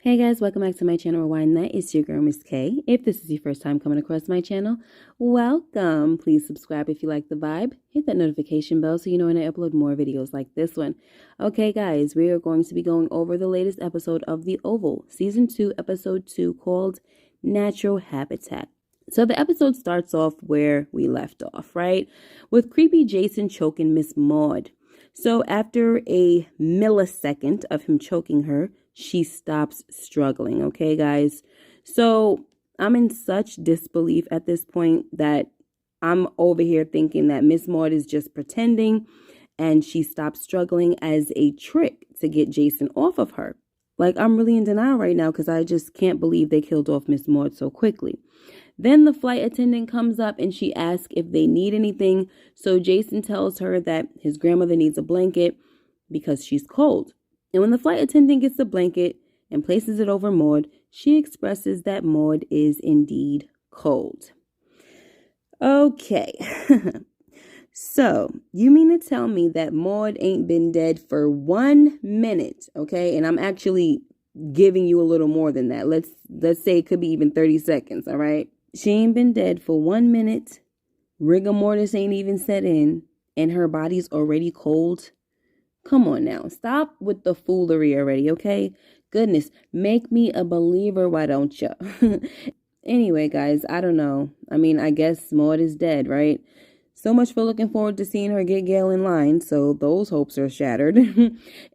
Hey guys, welcome back to my channel Rewind That. It's your girl Miss K. If this is your first time coming across my channel, welcome. Please subscribe if you like the vibe. Hit that notification bell so you know when I upload more videos like this one. Okay guys, we are going to be going over the latest episode of The Oval, Season 2, Episode 2, called Natural Habitat. So the episode starts off where we left off, right? With creepy Jason choking Miss Maude. So after a millisecond of him choking her, she stops struggling, okay, guys? So I'm in such disbelief at this point that I'm over here thinking that Miss Maude is just pretending and she stops struggling as a trick to get Jason off of her. Like, I'm really in denial right now because I just can't believe they killed off Miss Maude so quickly. Then the flight attendant comes up and she asks if they need anything. So Jason tells her that his grandmother needs a blanket because she's cold. And when the flight attendant gets the blanket and places it over Maude, she expresses that Maude is indeed cold. Okay. So, you mean to tell me that Maude ain't been dead for 1 minute, okay? And I'm actually giving you a little more than that. Let's say it could be even 30 seconds, all right? She ain't been dead for 1 minute. Rigor mortis ain't even set in, and her body's already cold. Come on now. Stop with the foolery already, okay? Goodness, make me a believer, why don't you? Anyway, guys, I don't know. I mean, I guess Maude is dead, right? So much for looking forward to seeing her get Gail in line, so those hopes are shattered.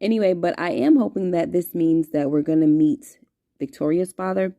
Anyway, but I am hoping that this means that we're going to meet Victoria's father,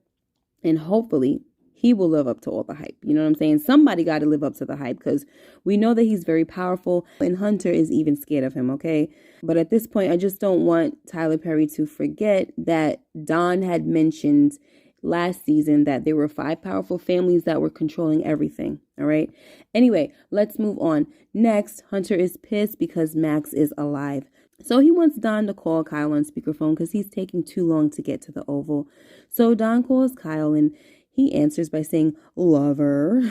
and hopefully he will live up to all the hype. You know what I'm saying? Somebody got to live up to the hype because we know that he's very powerful and Hunter is even scared of him, okay? But at this point, I just don't want Tyler Perry to forget that Don had mentioned last season that there were 5 powerful families that were controlling everything, all right? Anyway, let's move on. Next, Hunter is pissed because Max is alive. So he wants Don to call Kyle on speakerphone because he's taking too long to get to the Oval. So Don calls Kyle and he answers by saying, lover.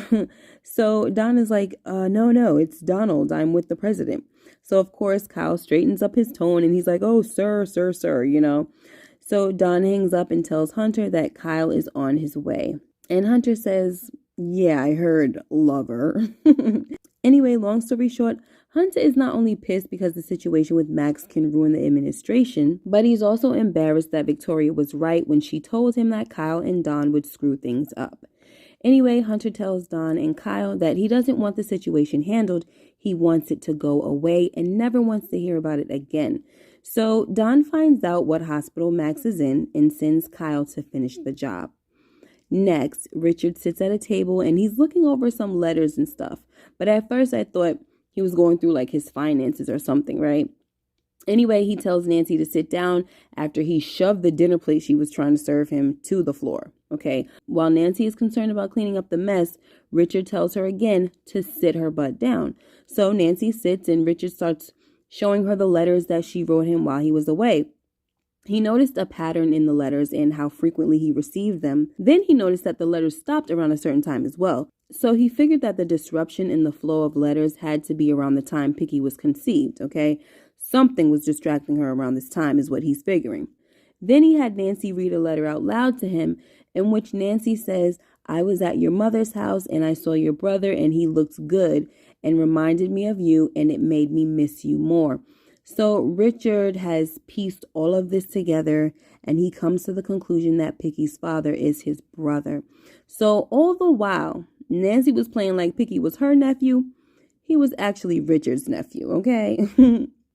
So Don is like, no, it's Donald. I'm with the president. So, of course, Kyle straightens up his tone and he's like, oh, sir, you know. So Don hangs up and tells Hunter that Kyle is on his way. And Hunter says, yeah, I heard, lover. Anyway, long story short, Hunter is not only pissed because the situation with Max can ruin the administration, but he's also embarrassed that Victoria was right when she told him that Kyle and Don would screw things up. Anyway, Hunter tells Don and Kyle that he doesn't want the situation handled. He wants it to go away and never wants to hear about it again. So Don finds out what hospital Max is in and sends Kyle to finish the job. Next, Richard sits at a table and he's looking over some letters and stuff. But at first I thought he was going through like his finances or something, right? Anyway, he tells Nancy to sit down after he shoved the dinner plate she was trying to serve him to the floor. Okay, while Nancy is concerned about cleaning up the mess, Richard tells her again to sit her butt down. So Nancy sits and Richard starts showing her the letters that she wrote him while he was away. He noticed a pattern in the letters and how frequently he received them. Then he noticed that the letters stopped around a certain time as well. So he figured that the disruption in the flow of letters had to be around the time Picky was conceived, okay? Something was distracting her around this time is what he's figuring. Then he had Nancy read a letter out loud to him in which Nancy says, I was at your mother's house and I saw your brother and he looked good and reminded me of you and it made me miss you more. So Richard has pieced all of this together and he comes to the conclusion that Picky's father is his brother. So all the while, Nancy was playing like Picky was her nephew. He was actually Richard's nephew, okay?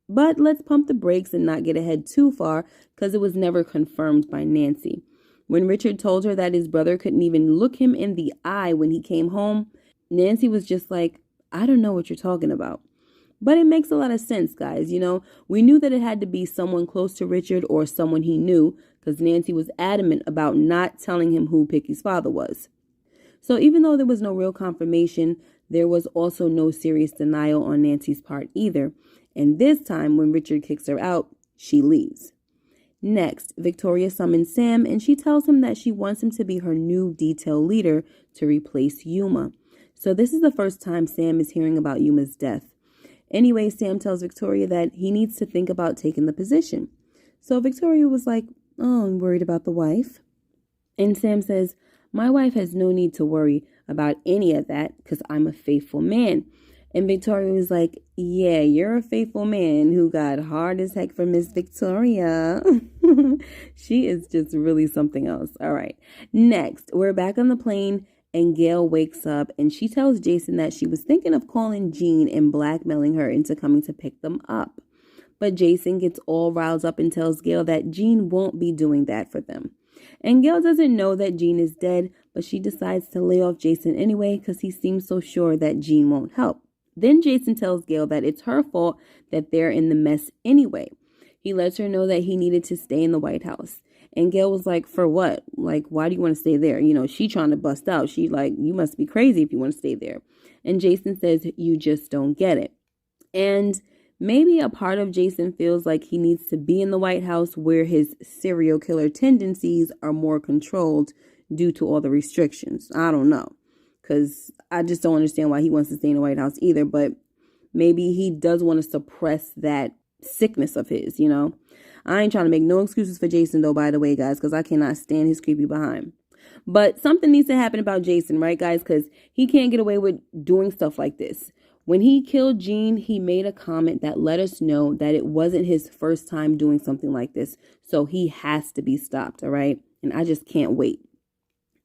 But let's pump the brakes and not get ahead too far because it was never confirmed by Nancy. When Richard told her that his brother couldn't even look him in the eye when he came home, Nancy was just like, I don't know what you're talking about. But it makes a lot of sense, guys. You know, we knew that it had to be someone close to Richard or someone he knew because Nancy was adamant about not telling him who Picky's father was. So even though there was no real confirmation, there was also no serious denial on Nancy's part either. And this time, when Richard kicks her out, she leaves. Next, Victoria summons Sam and she tells him that she wants him to be her new detail leader to replace Yuma. So this is the first time Sam is hearing about Yuma's death. Anyway, Sam tells Victoria that he needs to think about taking the position. So Victoria was like, "Oh, I'm worried about the wife." And Sam says, "My wife has no need to worry about any of that because I'm a faithful man." And Victoria was like, "Yeah, you're a faithful man who got hard as heck for Miss Victoria." She is just really something else. All right. Next, we're back on the plane and Gail wakes up and she tells Jason that she was thinking of calling Jean and blackmailing her into coming to pick them up. But Jason gets all riled up and tells Gail that Jean won't be doing that for them. And Gail doesn't know that Jean is dead, but she decides to lay off Jason anyway because he seems so sure that Jean won't help. Then Jason tells Gail that it's her fault that they're in the mess anyway. He lets her know that he needed to stay in the White House. And Gail was like, "For what? Like, why do you want to stay there?" She trying to bust out. She like, "You must be crazy if you want to stay there." And Jason says, "You just don't get it." And maybe a part of Jason feels like he needs to be in the White House where his serial killer tendencies are more controlled due to all the restrictions. I don't know. Because I just don't understand why he wants to stay in the White House either. But maybe he does want to suppress that sickness of his, I ain't trying to make no excuses for Jason, though, by the way, guys, because I cannot stand his creepy behind. But something needs to happen about Jason, right, guys? Because he can't get away with doing stuff like this. When he killed Jean, he made a comment that let us know that it wasn't his first time doing something like this. So he has to be stopped, all right? And I just can't wait.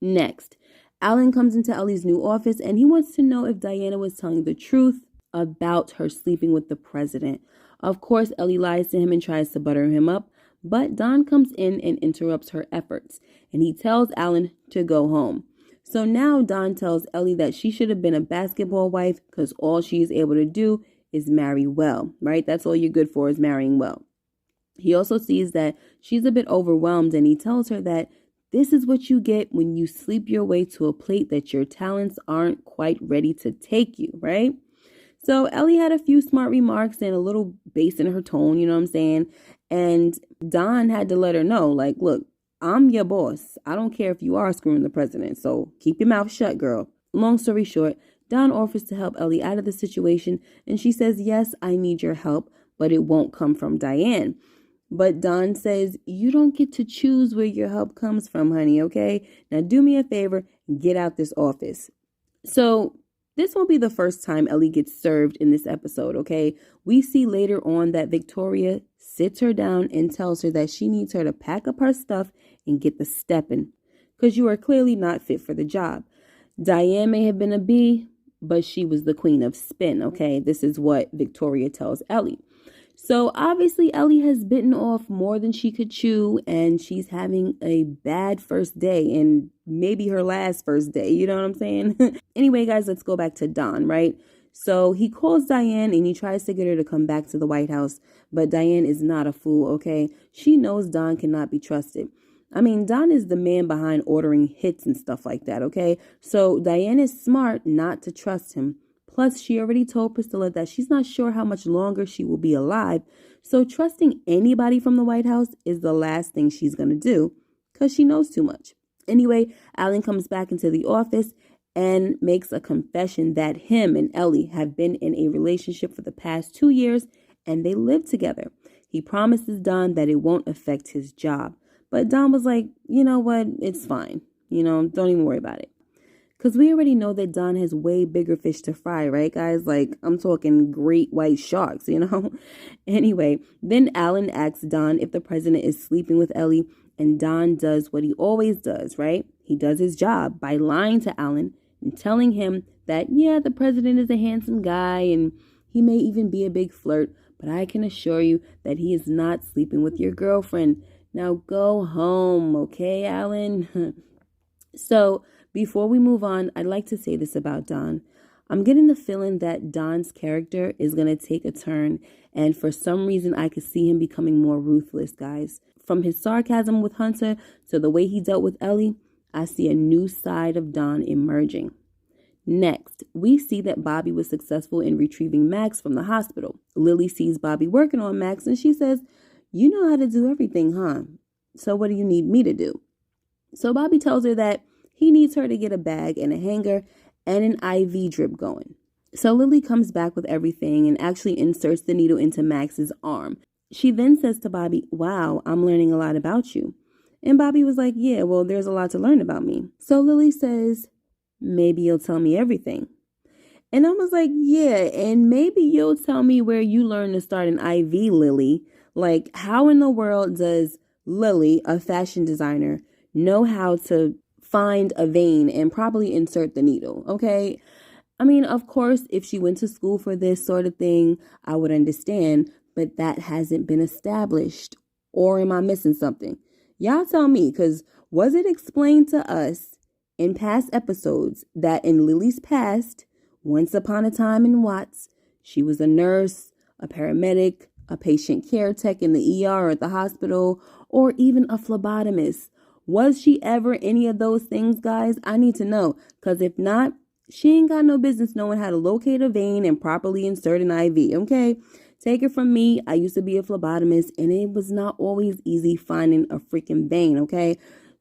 Next, Alan comes into Ellie's new office and he wants to know if Diana was telling the truth about her sleeping with the president. Of course, Ellie lies to him and tries to butter him up, but Don comes in and interrupts her efforts, and he tells Alan to go home. So now Don tells Ellie that she should have been a basketball wife because all she is able to do is marry well, right? That's all you're good for is marrying well. He also sees that she's a bit overwhelmed, and he tells her that this is what you get when you sleep your way to a plate that your talents aren't quite ready to take you, right? So Ellie had a few smart remarks and a little bass in her tone, you know what I'm saying? And Don had to let her know, like, look, I'm your boss. I don't care if you are screwing the president, so keep your mouth shut, girl. Long story short, Don offers to help Ellie out of the situation, and she says, yes, I need your help, but it won't come from Diane. But Don says, you don't get to choose where your help comes from, honey, okay? Now do me a favor and get out this office. So this won't be the first time Ellie gets served in this episode, okay? We see later on that Victoria sits her down and tells her that she needs her to pack up her stuff and get the stepping, because you are clearly not fit for the job. Diane may have been a B, but she was the queen of spin, okay? This is what Victoria tells Ellie. So obviously Ellie has bitten off more than she could chew, and she's having a bad first day and maybe her last first day. You know what I'm saying? Anyway, guys, let's go back to Don, right? So he calls Diane and he tries to get her to come back to the White House, but Diane is not a fool, okay? She knows Don cannot be trusted. I mean, Don is the man behind ordering hits and stuff like that, okay? So Diane is smart not to trust him. Plus, she already told Priscilla that she's not sure how much longer she will be alive, so trusting anybody from the White House is the last thing she's going to do, because she knows too much. Anyway, Alan comes back into the office and makes a confession that him and Ellie have been in a relationship for the past 2 years, and they live together. He promises Don that it won't affect his job, but Don was like, you know what, it's fine. Don't even worry about it. Because we already know that Don has way bigger fish to fry, right, guys? Like, I'm talking great white sharks, Anyway, then Alan asks Don if the president is sleeping with Ellie, and Don does what he always does, right? He does his job by lying to Alan and telling him that, yeah, the president is a handsome guy and he may even be a big flirt, but I can assure you that he is not sleeping with your girlfriend. Now go home, okay, Alan? So, before we move on, I'd like to say this about Don. I'm getting the feeling that Don's character is going to take a turn, and for some reason I could see him becoming more ruthless, guys. From his sarcasm with Hunter to the way he dealt with Ellie, I see a new side of Don emerging. Next, we see that Bobby was successful in retrieving Max from the hospital. Lily sees Bobby working on Max, and she says, you know how to do everything, huh? So what do you need me to do? So Bobby tells her that he needs her to get a bag and a hanger and an IV drip going. So Lily comes back with everything and actually inserts the needle into Max's arm. She then says to Bobby, wow, I'm learning a lot about you. And Bobby was like, yeah, well, there's a lot to learn about me. So Lily says, maybe you'll tell me everything. And I was like, yeah, and maybe you'll tell me where you learned to start an IV, Lily. Like, how in the world does Lily, a fashion designer, know how to find a vein and properly insert the needle? Okay. I mean, of course, if she went to school for this sort of thing, I would understand, but that hasn't been established. Or am I missing something? Y'all tell me, because was it explained to us in past episodes that in Lily's past, once upon a time in Watts, she was a nurse, a paramedic, a patient care tech in the ER or at the hospital, or even a phlebotomist? Was she ever any of those things, guys? I need to know, because if not, she ain't got no business knowing how to locate a vein and properly insert an IV, okay? Take it from me, I used to be a phlebotomist, and it was not always easy finding a freaking vein, okay?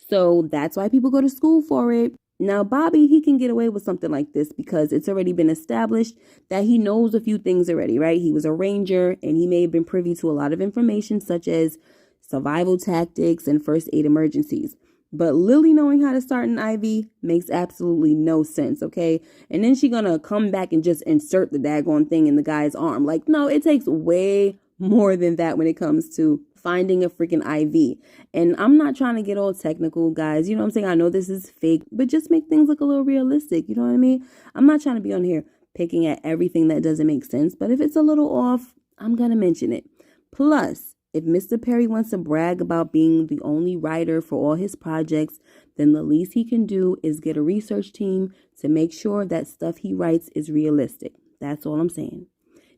So that's why people go to school for it. Now, Bobby, he can get away with something like this because it's already been established that he knows a few things already, right? He was a ranger, and he may have been privy to a lot of information such as survival tactics and first aid emergencies. But Lily knowing how to start an IV makes absolutely no sense, okay? And then she gonna come back and just insert the daggone thing in the guy's arm. Like, no, it takes way more than that when it comes to finding a freaking IV. And I'm not trying to get all technical, guys. You know what I'm saying? I know this is fake, but just make things look a little realistic. You know what I mean? I'm not trying to be on here picking at everything that doesn't make sense, but if it's a little off, I'm gonna mention it. Plus, if Mr. Perry wants to brag about being the only writer for all his projects, then the least he can do is get a research team to make sure that stuff he writes is realistic. That's all I'm saying.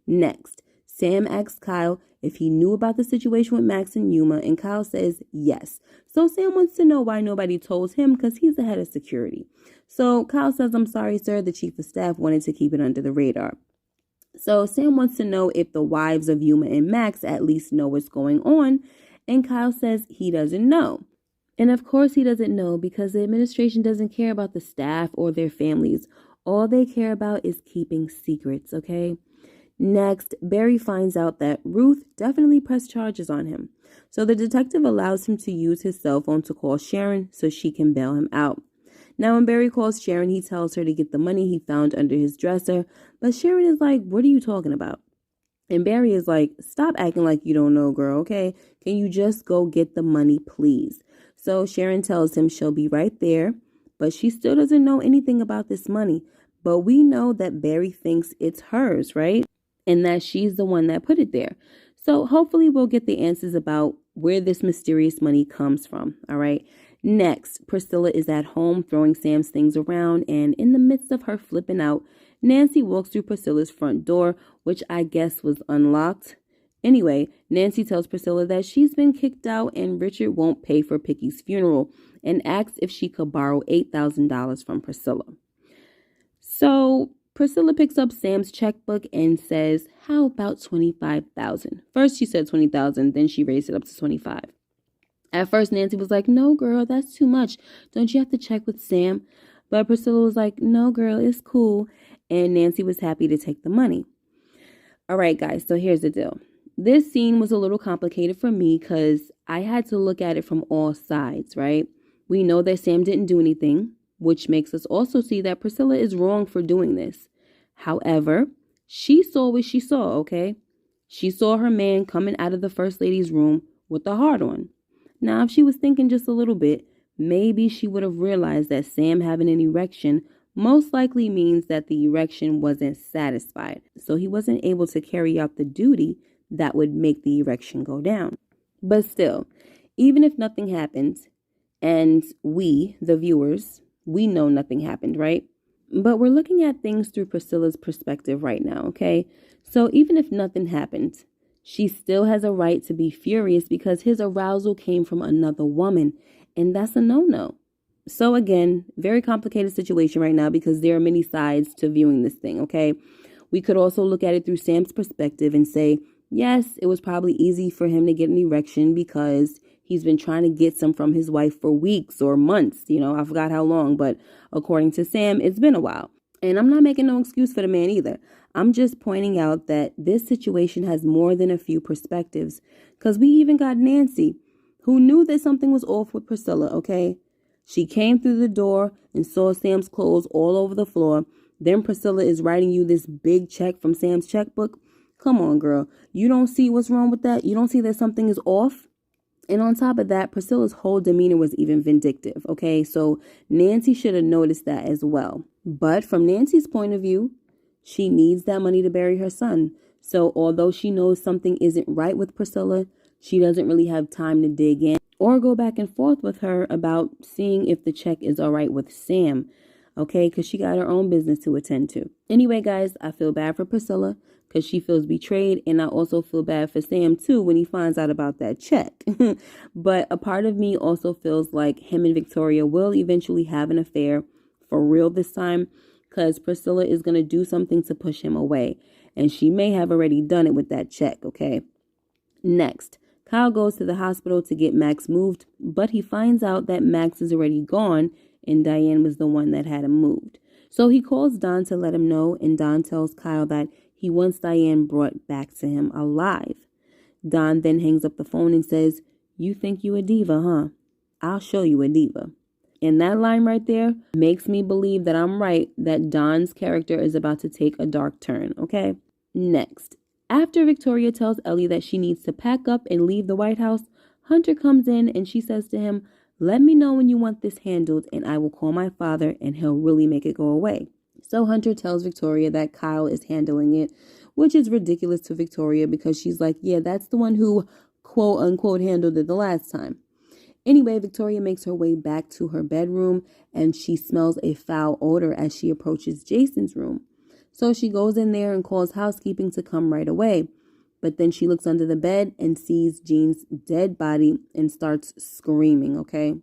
Next, Sam asks Kyle if he knew about the situation with Max and Yuma, and Kyle says yes. So Sam wants to know why nobody told him because he's the head of security. So Kyle says, I'm sorry, sir, the chief of staff wanted to keep it under the radar. So Sam wants to know if the wives of Yuma and Max at least know what's going on, and Kyle says he doesn't know. And of course he doesn't know because the administration doesn't care about the staff or their families. All they care about is keeping secrets, okay? Next, Barry finds out that Ruth definitely pressed charges on him. So the detective allows him to use his cell phone to call Sharon so she can bail him out. Now, when Barry calls Sharon, he tells her to get the money he found under his dresser, but Sharon is like, what are you talking about? And Barry is like, stop acting like you don't know, girl, okay? Can you just go get the money, please? So Sharon tells him she'll be right there, but she still doesn't know anything about this money. But we know that Barry thinks it's hers, right? And that she's the one that put it there. So hopefully we'll get the answers about where this mysterious money comes from, all right? Next, Priscilla is at home throwing Sam's things around, and in the midst of her flipping out, Nancy walks through Priscilla's front door, which I guess was unlocked. Anyway, Nancy tells Priscilla that she's been kicked out and Richard won't pay for Picky's funeral and asks if she could borrow $8,000 from Priscilla. So Priscilla picks up Sam's checkbook and says, how about $25,000? First she said $20,000, then she raised it up to $25,000. At first, Nancy was like, no, girl, that's too much. Don't you have to check with Sam? But Priscilla was like, no, girl, it's cool. And Nancy was happy to take the money. All right, guys, so here's the deal. This scene was a little complicated for me because I had to look at it from all sides, right? We know that Sam didn't do anything, which makes us also see that Priscilla is wrong for doing this. However, she saw what she saw, okay? She saw her man coming out of the First Lady's room with a heart on. Now, if she was thinking just a little bit, maybe she would have realized that Sam having an erection most likely means that the erection wasn't satisfied. So he wasn't able to carry out the duty that would make the erection go down. But still, even if nothing happened, and we, the viewers, we know nothing happened, right? But we're looking at things through Priscilla's perspective right now, okay? So even if nothing happened, she still has a right to be furious because his arousal came from another woman, and that's a no-no. So again, very complicated situation right now because there are many sides to viewing this thing, okay? We could also look at it through Sam's perspective and say, yes, it was probably easy for him to get an erection because he's been trying to get some from his wife for weeks or months. You know, I forgot how long, but according to Sam, it's been a while. And I'm not making no excuse for the man either. I'm just pointing out that this situation has more than a few perspectives because we even got Nancy, who knew that something was off with Priscilla, okay? She came through the door and saw Sam's clothes all over the floor. Then Priscilla is writing you this big check from Sam's checkbook. Come on, girl. You don't see what's wrong with that? You don't see that something is off? And on top of that, Priscilla's whole demeanor was even vindictive, okay? So Nancy should have noticed that as well. But from Nancy's point of view, she needs that money to bury her son. So although she knows something isn't right with Priscilla, she doesn't really have time to dig in or go back and forth with her about seeing if the check is all right with Sam, okay? Because she got her own business to attend to. Anyway, guys, I feel bad for Priscilla because she feels betrayed, and I also feel bad for Sam, too, when he finds out about that check. But a part of me also feels like him and Victoria will eventually have an affair for real this time, because Priscilla is going to do something to push him away, and she may have already done it with that check, okay? Next, Kyle goes to the hospital to get Max moved, but he finds out that Max is already gone and Diane was the one that had him moved. So he calls Don to let him know, and Don tells Kyle that he wants Diane brought back to him alive. Don then hangs up the phone and says, "You think you a diva, huh? I'll show you a diva." And that line right there makes me believe that I'm right, that Don's character is about to take a dark turn, okay? Next, after Victoria tells Ellie that she needs to pack up and leave the White House, Hunter comes in and she says to him, "Let me know when you want this handled and I will call my father and he'll really make it go away." So Hunter tells Victoria that Kyle is handling it, which is ridiculous to Victoria because she's like, yeah, that's the one who quote unquote handled it the last time. Anyway, Victoria makes her way back to her bedroom and she smells a foul odor as she approaches Jason's room. So she goes in there and calls housekeeping to come right away. But then she looks under the bed and sees Jean's dead body and starts screaming, okay?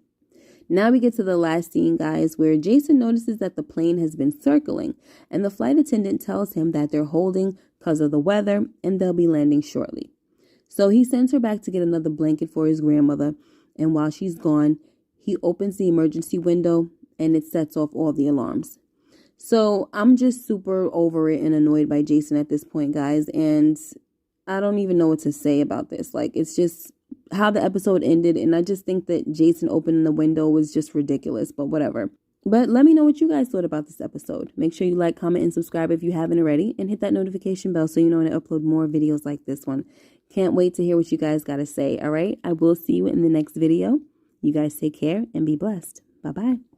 Now we get to the last scene, guys, where Jason notices that the plane has been circling and the flight attendant tells him that they're holding because of the weather and they'll be landing shortly. So he sends her back to get another blanket for his grandmother, and while she's gone, he opens the emergency window and it sets off all the alarms. So I'm just super over it and annoyed by Jason at this point, guys, and I don't even know what to say about this. Like, it's just how the episode ended, and I just think that Jason opening the window was just ridiculous, but whatever. But let me know what you guys thought about this episode. Make sure you like, comment, and subscribe if you haven't already, and hit that notification bell so you know when I upload more videos like this one. Can't wait to hear what you guys got to say, all right? I will see you in the next video. You guys take care and be blessed. Bye-bye.